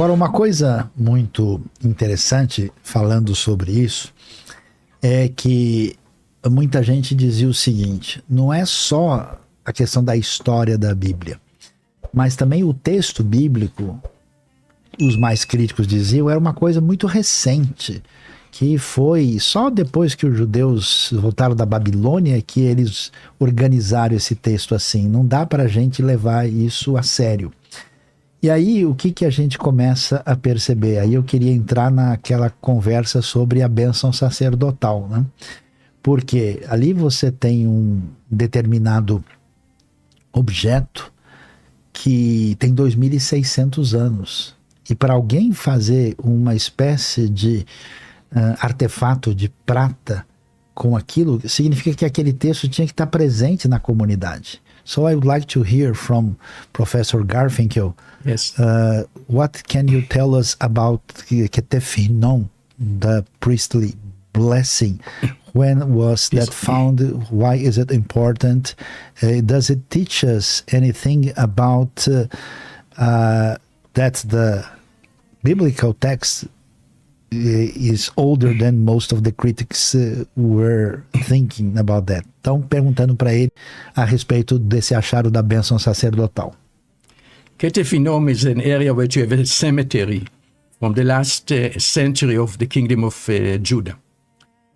Agora, uma coisa muito interessante falando sobre isso é que muita gente dizia o seguinte: não é só a questão da história da Bíblia, mas também o texto bíblico, os mais críticos diziam, era uma coisa muito recente, que foi só depois que os judeus voltaram da Babilônia que eles organizaram esse texto assim. Não dá para a gente levar isso a sério. E aí, o que a gente começa a perceber? Aí eu queria entrar naquela conversa sobre a bênção sacerdotal, né? Porque ali você tem um determinado objeto que tem 2.600 anos. E para alguém fazer uma espécie de artefato de prata com aquilo, significa que aquele texto tinha que estar presente na comunidade. So I would like to hear from Professor Garfinkel. Yes. What can you tell us about Ketef Hinnom, the priestly blessing? When was that found? Why is it important? Does it teach us anything about that the biblical text is older than most of the critics were thinking about that? Então, perguntando para ele a respeito desse achado da bênção sacerdotal. Ketef Hinnom is an area where you have a cemetery from the last century of the kingdom of Judah.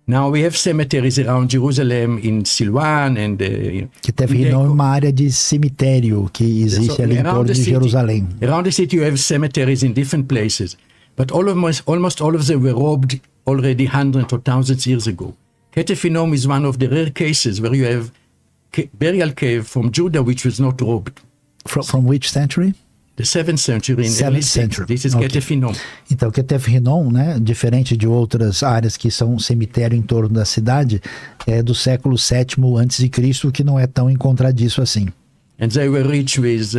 Now we have cemeteries around Jerusalem, in Silwan and Ketef Hinnom é uma área de cemitério que existe ali em torno de Jerusalém. Around the city you have cemeteries in different places, but almost all of them were robbed already hundreds or thousands of years ago. Ketef Hinnom is one of the rare cases where you have burial cave from Judah which was not robbed. From which century? The 7th century. This is Ketef Hinnom. Então, Ketef Hinnom, né, diferente de outras áreas que são cemitério em torno da cidade, é do século VII a.C., que não é tão encontradiço assim. And they were rich with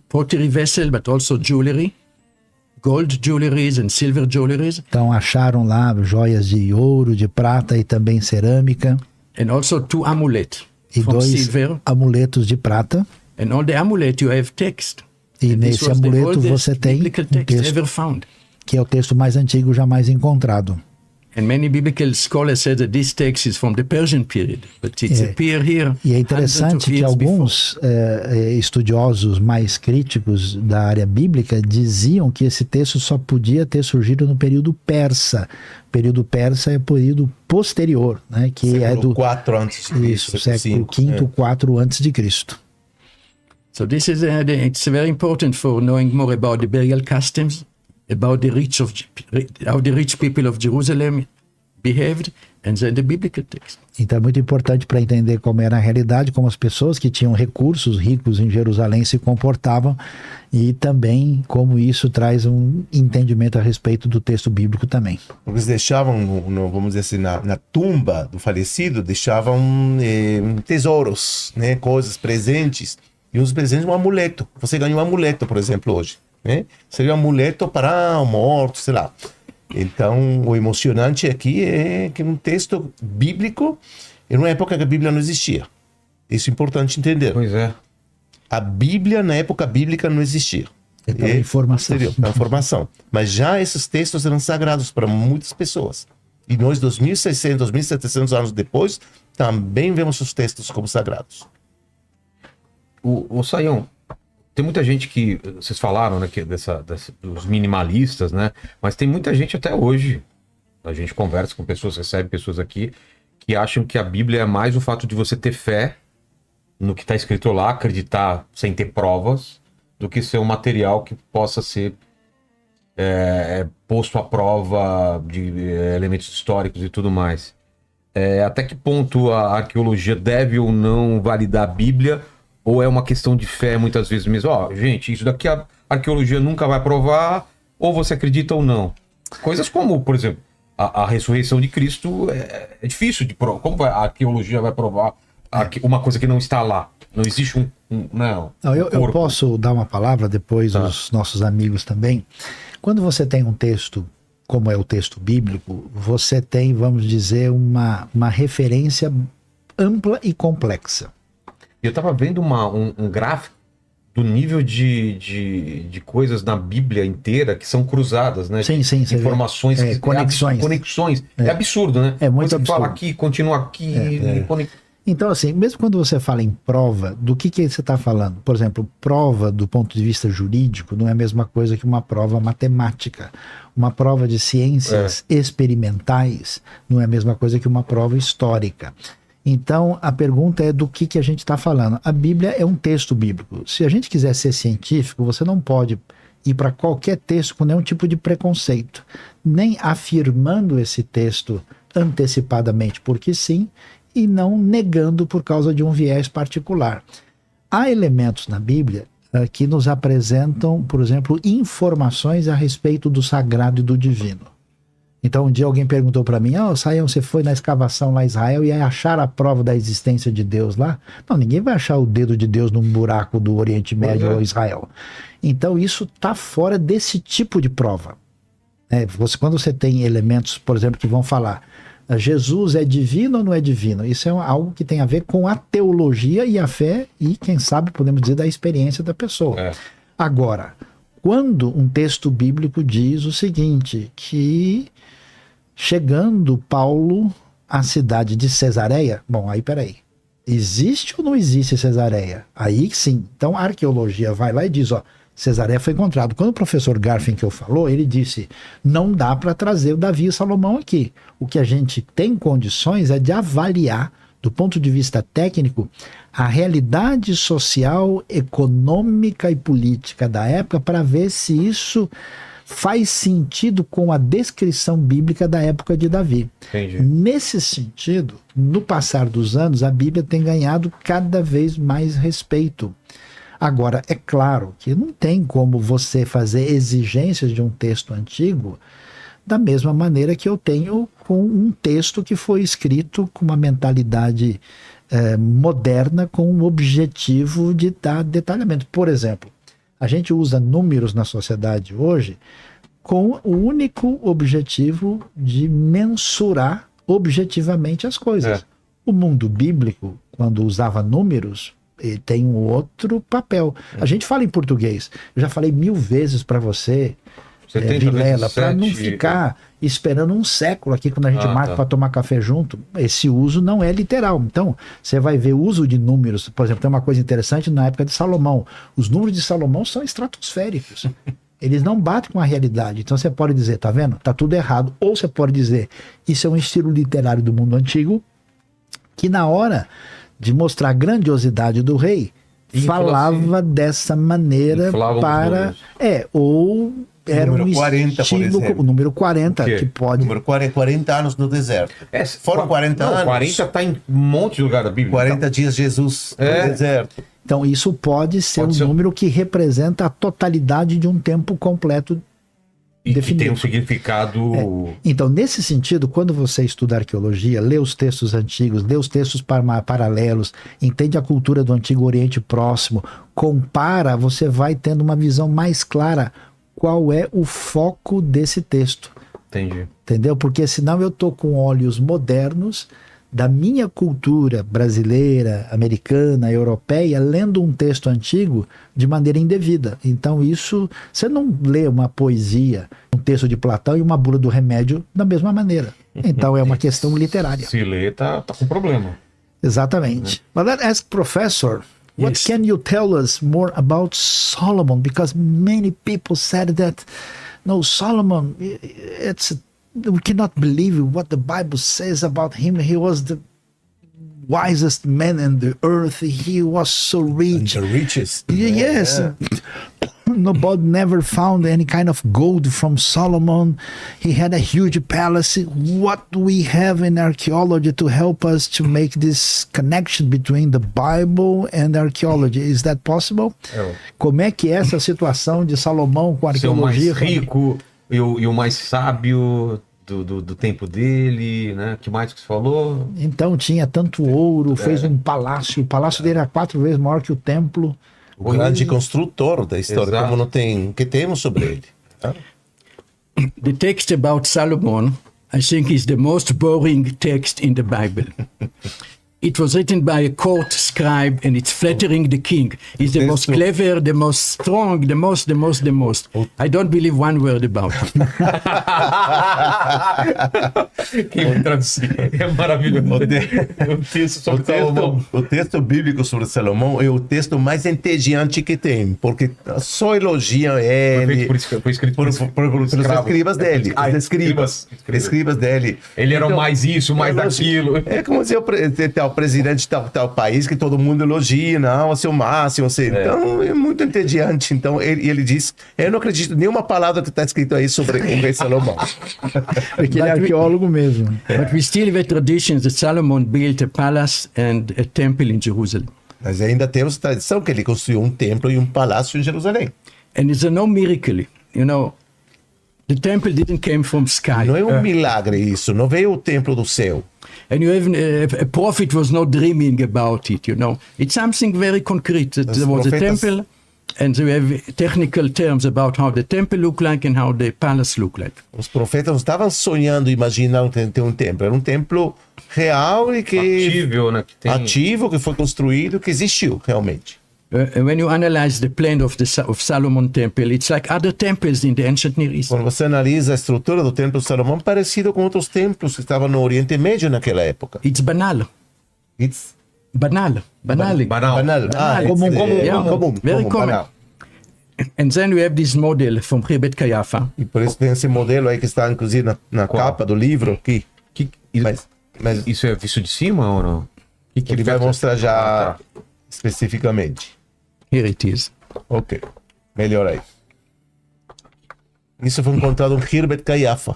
pottery vessel, but also jewelry, gold jewelries and silver jewelries. Então, acharam lá joias de ouro, de prata e também cerâmica. And also 2 amulets from silver. Amuletos de prata. And on the amulet you have text. E nesse amuleto você tem um texto, que é o texto mais antigo jamais encontrado. And many biblical scholars say that this text is from the Persian period, but it appears here. E é interessante que alguns estudiosos mais críticos da área bíblica diziam que esse texto só podia ter surgido no período persa. O período persa é o período posterior, né, que século é do 4 antes de Cristo, isso, século V, 4 antes de Cristo. So this is it's very important for knowing more about the burial customs, about how the rich people of Jerusalem behaved, and then the biblical text. Então é muito importante para entender como era a realidade, como as pessoas que tinham recursos ricos em Jerusalém se comportavam e também como isso traz um entendimento a respeito do texto bíblico também. Eles deixavam, vamos dizer assim, na tumba do falecido, deixavam tesouros, né, coisas, presentes. E uns presentes, um amuleto. Você ganha um amuleto, por exemplo, hoje, né? Seria um amuleto para um morto, sei lá. Então, o emocionante aqui é que um texto bíblico, em uma época que a Bíblia não existia. Isso é importante entender. Pois é. A Bíblia, na época bíblica, não existia. Então, informação. É informação. Mas já esses textos eram sagrados para muitas pessoas. E nós, 2.600, 2.700 anos depois, também vemos os textos como sagrados. O Sayão, tem muita gente que, vocês falaram, né, que dos minimalistas, né, mas tem muita gente até hoje, a gente conversa com pessoas, recebe pessoas aqui, que acham que a Bíblia é mais o fato de você ter fé no que está escrito lá, acreditar sem ter provas, do que ser um material que possa ser posto à prova de elementos históricos e tudo mais. Até que ponto a arqueologia deve ou não validar a Bíblia? Ou é uma questão de fé, muitas vezes mesmo? Gente, isso daqui a arqueologia nunca vai provar, ou você acredita ou não. Coisas como, por exemplo, a ressurreição de Cristo é difícil de provar. Como a arqueologia vai provar uma coisa que não está lá? Não existe Não, eu posso dar uma palavra, depois os nossos amigos também. Quando você tem um texto, como é o texto bíblico, você tem, vamos dizer, uma referência ampla e complexa. Eu estava vendo um gráfico do nível de coisas na Bíblia inteira que são cruzadas, né? Sim, sim. Informações, conexões. É absurdo, né? É muito Você absurdo. fala aqui, continua aqui. Então, assim, mesmo quando você fala em prova, do que você está falando? Por exemplo, prova do ponto de vista jurídico não é a mesma coisa que uma prova matemática. Uma prova de ciências experimentais não é a mesma coisa que uma prova histórica. Então, a pergunta é do que a gente está falando. A Bíblia é um texto bíblico. Se a gente quiser ser científico, você não pode ir para qualquer texto com nenhum tipo de preconceito, nem afirmando esse texto antecipadamente, porque sim, e não negando por causa de um viés particular. Há elementos na Bíblia que nos apresentam, por exemplo, informações a respeito do sagrado e do divino. Então, um dia alguém perguntou para mim, Saião, você foi na escavação lá em Israel e aí acharam a prova da existência de Deus lá? Não, ninguém vai achar o dedo de Deus num buraco do Oriente Médio ou Israel. Então, isso está fora desse tipo de prova. Quando você tem elementos, por exemplo, que vão falar Jesus é divino ou não é divino? Isso é algo que tem a ver com a teologia e a fé e, quem sabe, podemos dizer, da experiência da pessoa. Agora, quando um texto bíblico diz o seguinte, que chegando Paulo à cidade de Cesareia, bom, aí peraí, existe ou não existe Cesareia? Aí sim, então a arqueologia vai lá e diz, Cesareia foi encontrado. Quando o professor Garfinkel falou, ele disse, não dá para trazer o Davi e Salomão aqui. O que a gente tem condições é de avaliar, do ponto de vista técnico, a realidade social, econômica e política da época para ver se isso faz sentido com a descrição bíblica da época de Davi. Entendi. Nesse sentido, no passar dos anos, a Bíblia tem ganhado cada vez mais respeito. Agora, é claro que não tem como você fazer exigências de um texto antigo da mesma maneira que eu tenho com um texto que foi escrito com uma mentalidade moderna, com o objetivo de dar detalhamento. Por exemplo, a gente usa números na sociedade hoje com o único objetivo de mensurar objetivamente as coisas. O mundo bíblico, quando usava números, ele tem um outro papel. A gente fala em português. Eu já falei 1000 vezes para você, Vilela, para não ficar esperando um século aqui quando a gente marca para tomar café junto. Esse uso não é literal. Então, você vai ver o uso de números. Por exemplo, tem uma coisa interessante na época de Salomão. Os números de Salomão são estratosféricos. Eles não batem com a realidade. Então você pode dizer, tá vendo? Tá tudo errado. Ou você pode dizer, isso é um estilo literário do mundo antigo, que na hora de mostrar a grandiosidade do rei, falava dessa maneira para... ou era um 40, estilo, o número 40, que pode... Número 40 anos no deserto. Foram 40 anos. 40 está em um monte de lugar da Bíblia. 40 dias Jesus no deserto. Então isso pode ser número que representa a totalidade de um tempo completo e definido. Que tem um significado... Então, nesse sentido, quando você estuda arqueologia, lê os textos antigos, lê os textos paralelos, entende a cultura do Antigo Oriente Próximo, compara, você vai tendo uma visão mais clara qual é o foco desse texto. Entendi. Entendeu? Porque senão eu tô com olhos modernos da minha cultura brasileira, americana, europeia, lendo um texto antigo de maneira indevida. Então isso, você não lê uma poesia, um texto de Platão e uma bula do remédio da mesma maneira. Então é uma questão literária. Se lê, tá com problema. Exatamente. But let's ask Professor, what can you tell us more about Solomon? Because many people said that, no, Solomon, we cannot believe what the Bible says about him. He was the wisest man in the earth. He was so rich. And the richest. Yes. Nobody never found any kind of gold from Solomon. He had a huge palace. What do we have in archaeology to help us to make this connection between the Bible and archaeology? Is that possible? Como é que é essa situação de Salomão com a arqueologia? Ser o mais rico e o mais sábio do tempo dele, né? Que mais que você falou? Então tinha tanto ouro, fez um palácio. O palácio dele era 4 vezes maior que o templo. O grande construtor da história, como não tem, que temos sobre ele. The text about Solomon, I think, is the most boring text in the Bible. It was written by a court scribe, and it's flattering the king. He's the most clever, the most strong, the most. I don't believe one word about it. Que tradução. É maravilhoso. O texto bíblico sobre Salomão é o texto mais entediante que tem, porque só elogiam ele. Foi escrito pelos escribas dele. Os escribas dele. Ele era mais isso, mais daquilo. É como se o presidente de tal país que todo mundo elogia, não, é o seu máximo. Então é muito entediante. Então ele diz: eu não acredito em nenhuma palavra que está escrito aí sobre o rei Salomão. Porque ele é arqueólogo mesmo. But we still have traditions that Solomon built a palace and a temple in Jerusalem. Mas ainda temos tradição que ele construiu um templo e um palácio em Jerusalém. And it's no miracle, you know. The temple didn't come from sky. Não é um milagre isso, não veio o templo do céu. And you have a prophet was not dreaming about it, you know. It's something very concrete. That there was a temple, and you have technical terms about how the temple looked like and how the palace looked like. Os profetas não estavam sonhando, imaginando ter um templo. Era um templo real e que Atível, né? ativo, que foi construído, que existiu realmente. When you analyze the plan of Solomon temple, it's like other temples in the ancient Near East. Quando você analisa a estrutura do templo de Salomão, parecido com outros templos que estavam no Oriente Médio naquela época. It's banal. It's Banal. banal. Comum. Very common. Banal. And then we have this model from Rebet Kayafa. E por isso tem esse modelo aí que está inclusive na capa do livro aqui. Mas Isso é visto de cima ou não? ele vai mostrar já especificamente. Here it is. Ok, melhor aí. Isso foi encontrado em Hirbet Kayafa.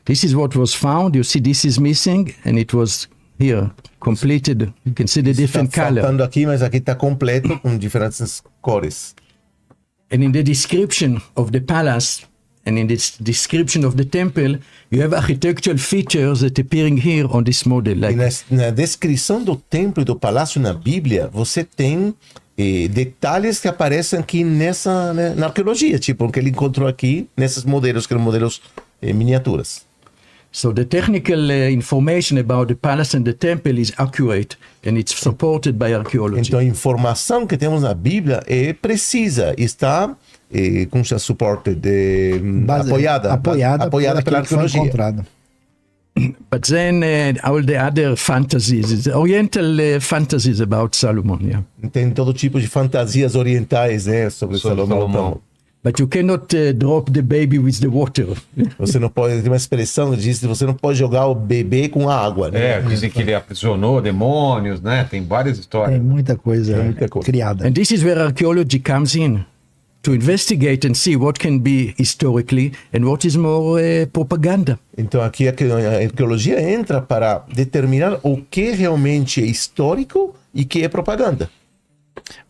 This is what was found. You see, this is missing, and it was here completed. You can see the different Está color. faltando aqui, mas aqui está completo com diferentes cores. And in the description of the palace and in this description of the temple, you have architectural features that appearing here on this model. E Like na descrição do templo e do palácio na Bíblia, você tem detalhes que aparecem aqui nessa, né, na arqueologia, tipo o que ele encontrou aqui nesses modelos, que eram modelos miniaturas. so, the technical information about the palace and the temple is accurate, and it's supported by archaeology. Então a informação que temos na Bíblia é precisa, está com seu suporte apoiada pela que foi arqueologia. encontrado. But then all the other fantasies, the Oriental fantasies about Solomon, yeah. Tem todo tipo de fantasias orientais, né, sobre Salomão. Então, But you cannot drop the baby with the water. você não pode, tem uma expressão que diz que você não pode jogar o bebê com água, né? Dizem que ele aprisionou demônios, né? Tem várias Tem histórias. muita coisa criada. And this is where archaeology comes in, to investigate and see what can be historically and what is more propaganda. Então aqui a arqueologia entra para determinar o que realmente é histórico e que é propaganda.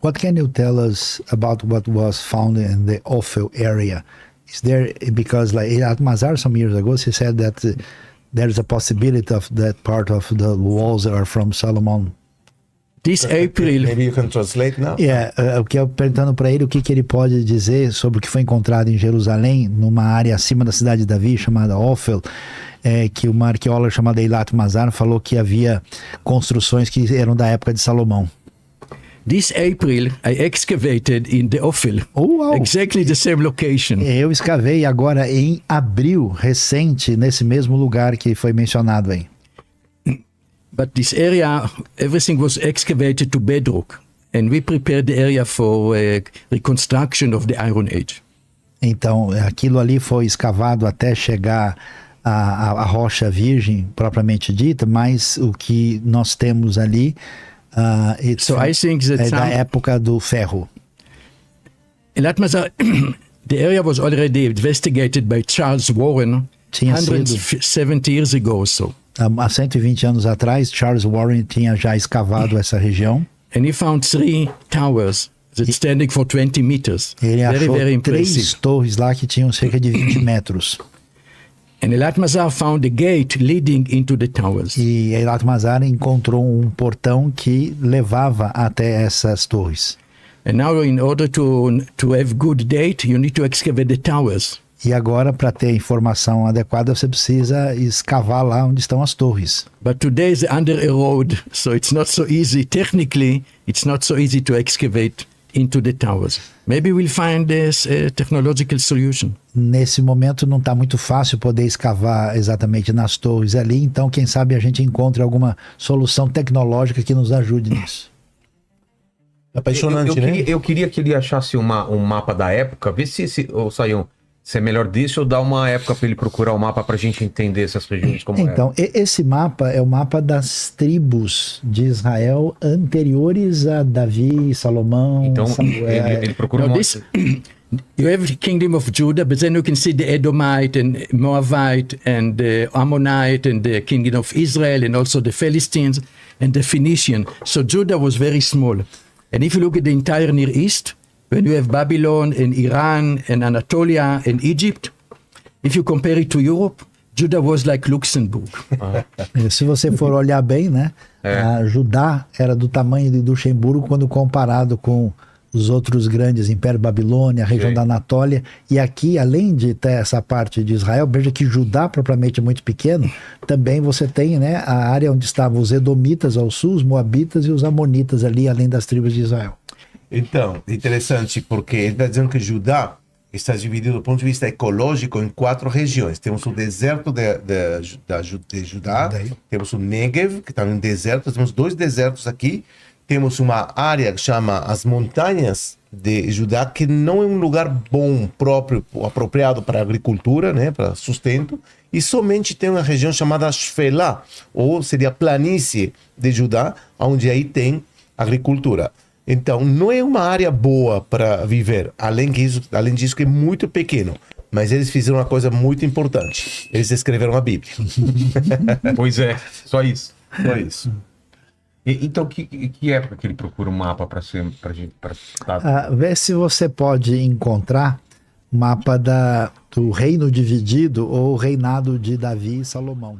What can you tell us about what was found in the Ophel area? Is there, because like at Mazar some years ago, she said that there's a possibility of that part of the walls are from Solomon. This April, Maybe you can translate now. O que eu perguntando para ele o que ele pode dizer sobre o que foi encontrado em Jerusalém, numa área acima da cidade de Davi, chamada Ophel, que uma arqueóloga chamada Eilat Mazar falou que havia construções que eram da época de Salomão. this April, I excavated in the Ophel, Oh, wow. exactly the same location. Eu escavei agora em abril recente nesse mesmo lugar que foi mencionado aí. But this area, everything was excavated to bedrock, and we prepared the area for reconstruction of the Iron Age. Então, aquilo ali foi escavado até chegar à rocha virgem, propriamente dita, mas o que nós temos ali So I think that é da some, época do ferro. Eilat Mazar, the area was already investigated by Charles Warren Tinha 170 years ago or so. Há 120 anos atrás, Charles Warren tinha já escavado essa região. And he found 3 towers that standing for 20 meters. Ele Very, achou very 3 impressive. torres lá que tinham cerca de 20 metros. And Eilat Mazar found a gate leading into the towers. E Eilat Mazar encontrou um portão que levava até essas torres. And now in order to have good date, you need to excavate the towers. E agora, para ter a informação adequada, você precisa escavar lá onde estão as torres. But today is under a road, so it's not so easy. Technically, it's not so easy to excavate into the towers. Maybe we'll find this technological solution. Nesse momento não está muito fácil poder escavar exatamente nas torres ali, então quem sabe a gente encontre alguma solução tecnológica que nos ajude nisso. Apaixonante, né? Eu queria que ele achasse um mapa da época, vê se ô Sayão, se é melhor disso ou dar uma época para ele procurar o mapa para a gente entender essas regiões como Então, esse mapa é o mapa das tribos de Israel anteriores a Davi, Salomão, Então, Samuel. ele procura Now this, you have the kingdom of Judah, but then you can see the Edomite and Moabite and the Ammonite and the kingdom of Israel and also the Philistines and the Phoenician. So Judah was very small. And if you look at the entire Near East, when you have Babylon and Iran and Anatolia and Egypt, if you compare it to Europe, Judah was like Luxembourg. Se você for olhar bem, né? A Judá era do tamanho de Luxemburgo quando comparado com os outros grandes impérios, Babilônia, a região da Anatólia. E aqui, além de ter essa parte de Israel, veja que Judá propriamente é muito pequeno, também você tem, né, a área onde estavam os Edomitas ao sul, os Moabitas e os Amonitas ali, além das tribos de Israel. Então, interessante, porque ele está dizendo que Judá está dividido do ponto de vista ecológico em 4 regiões. Temos o deserto de Judá, temos o Negev, que está no deserto, temos 2 desertos aqui, temos uma área que chama as montanhas de Judá, que não é um lugar bom, próprio, apropriado para agricultura, né, para sustento, e somente tem uma região chamada Shfelá, ou seria a planície de Judá, onde aí tem agricultura. Então, não é uma área boa para viver, além disso que é muito pequeno. Mas eles fizeram uma coisa muito importante. Eles escreveram a Bíblia. Pois é, só isso. Só isso. Então, que época que ele procura um mapa para gente? Vê se você pode encontrar mapa do reino dividido ou reinado de Davi e Salomão.